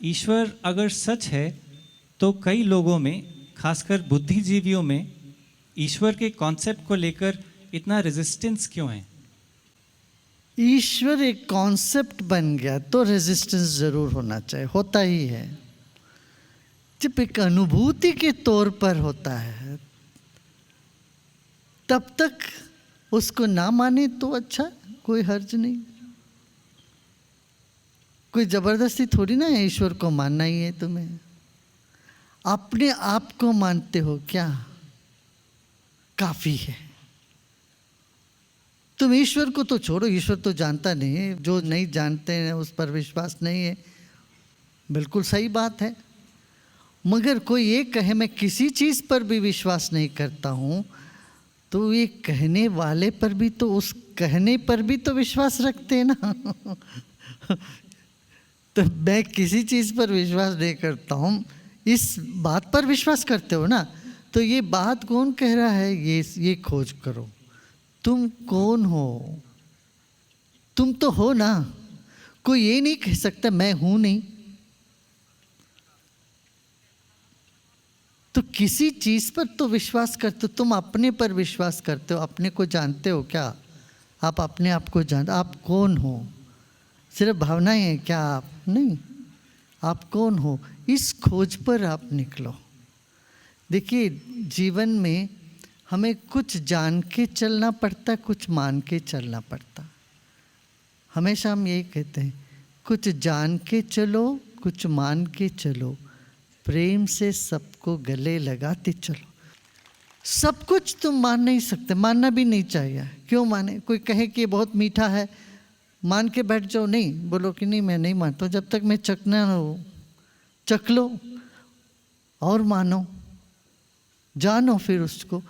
ईश्वर अगर सच है तो कई लोगों में, खासकर बुद्धिजीवियों में, ईश्वर के कॉन्सेप्ट को लेकर इतना रेजिस्टेंस क्यों है? ईश्वर एक कॉन्सेप्ट बन गया तो रेजिस्टेंस जरूर होना चाहिए, होता ही है। जब एक अनुभूति के तौर पर होता है तब तक उसको ना माने तो अच्छा, कोई हर्ज नहीं। कोई जबरदस्ती थोड़ी ना है ईश्वर को मानना ही है तुम्हें। अपने आप को मानते हो क्या, काफी है। तुम ईश्वर को तो छोड़ो, ईश्वर तो जानता नहीं है, जो नहीं जानते हैं उस पर विश्वास नहीं है, बिल्कुल सही बात है। मगर कोई ये कहे मैं किसी चीज़ पर भी विश्वास नहीं करता हूँ, तो ये कहने वाले पर भी तो, उस कहने पर भी तो विश्वास रखते हैं ना। तो मैं किसी चीज़ पर विश्वास नहीं करता हूँ, इस बात पर विश्वास करते हो ना। तो ये बात कौन कह रहा है, ये खोज करो, तुम कौन हो। तुम तो हो ना, कोई ये नहीं कह सकता मैं हूं नहीं। तो किसी चीज पर तो विश्वास करते हो, तुम अपने पर विश्वास करते हो। अपने को जानते हो क्या? आप अपने आप को जानते, आप कौन हो? सिर्फ भावनाएं हैं क्या? आप नहीं, आप कौन हो, इस खोज पर आप निकलो। देखिए, जीवन में हमें कुछ जान के चलना पड़ता, कुछ मान के चलना पड़ता। हमेशा हम यही कहते हैं, कुछ जान के चलो, कुछ मान के चलो, प्रेम से सबको गले लगाते चलो। सब कुछ तुम मान नहीं सकते, मानना भी नहीं चाहिए। क्यों माने? कोई कहे कि ये बहुत मीठा है, मान के बैठ जाओ। नहीं, बोलो कि नहीं मैं नहीं मानता, जब तक मैं चखना हो, चख लो और मानो, जानो फिर उसको।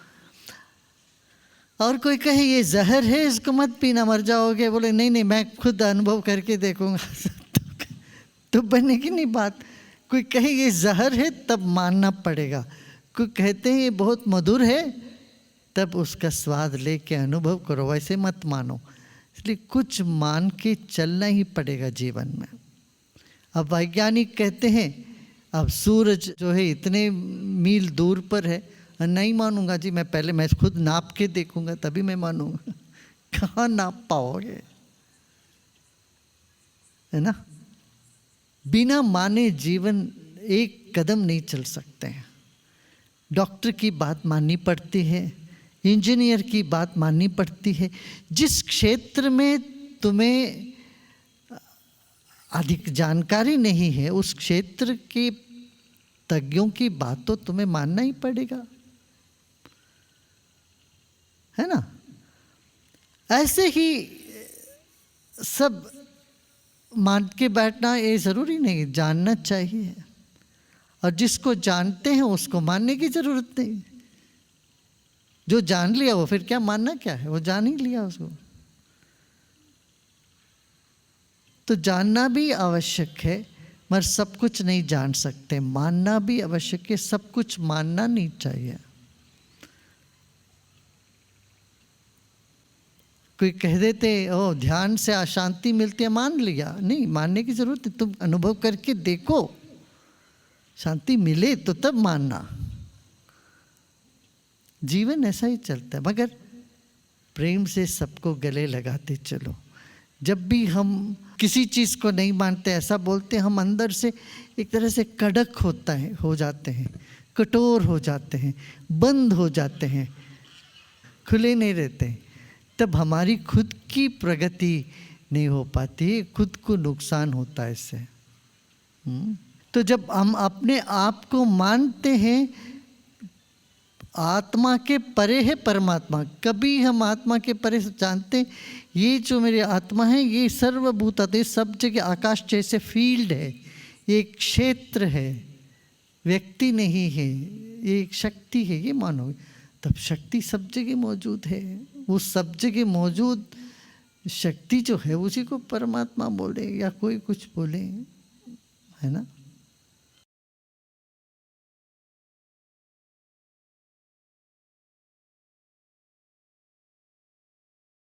और कोई कहे ये जहर है, इसको मत पीना मर जाओगे, बोले नहीं नहीं मैं खुद अनुभव करके देखूंगा। तो बनेगी नहीं बात। कोई कहे ये जहर है, तब मानना पड़ेगा। कोई कहते हैं ये बहुत मधुर है, तब उसका स्वाद लेके अनुभव करो, वैसे मत मानो। इसलिए कुछ मान के चलना ही पड़ेगा जीवन में। अब वैज्ञानिक कहते हैं अब सूरज जो है इतने मील दूर पर है, नहीं मानूंगा जी, मैं पहले मैं खुद नाप के देखूंगा तभी मैं मानूंगा। कहाँ नाप पाओगे, है ना? बिना माने जीवन एक कदम नहीं चल सकते हैं। डॉक्टर की बात माननी पड़ती है, इंजीनियर की बात माननी पड़ती है। जिस क्षेत्र में तुम्हें अधिक जानकारी नहीं है, उस क्षेत्र के तज्ञों की बात तो तुम्हें मानना ही पड़ेगा, है ना? ऐसे ही सब मान के बैठना ये जरूरी नहीं, जानना चाहिए। और जिसको जानते हैं उसको मानने की जरूरत नहीं। जो जान लिया वो फिर क्या मानना क्या है, वो जान ही लिया उसको। तो जानना भी आवश्यक है, मगर सब कुछ नहीं जान सकते। मानना भी आवश्यक है, सब कुछ मानना नहीं चाहिए। कोई कह देते ओ ध्यान से अशांति मिलती है, मान लिया। नहीं, मानने की जरूरत है, तुम अनुभव करके देखो, शांति मिले तो तब मानना। जीवन ऐसा ही चलता है, मगर प्रेम से सबको गले लगाते चलो। जब भी हम किसी चीज़ को नहीं मानते, ऐसा बोलते, हम अंदर से एक तरह से कड़क हो जाते हैं, कठोर हो जाते हैं, बंद हो जाते हैं, खुले नहीं रहते। तब हमारी खुद की प्रगति नहीं हो पाती, खुद को नुकसान होता है इससे। तो जब हम अपने आप को मानते हैं, आत्मा के परे है परमात्मा। कभी हम आत्मा के परे से जानते हैं ये जो मेरी आत्मा है ये सर्वभूत, सब जगह आकाश जैसे फील्ड है, ये एक क्षेत्र है, व्यक्ति नहीं है, ये एक शक्ति है, ये मानोगे तब शक्ति सब जगह मौजूद है। वो सब जगह मौजूद शक्ति जो है उसी को परमात्मा बोले या कोई कुछ बोले, है ना?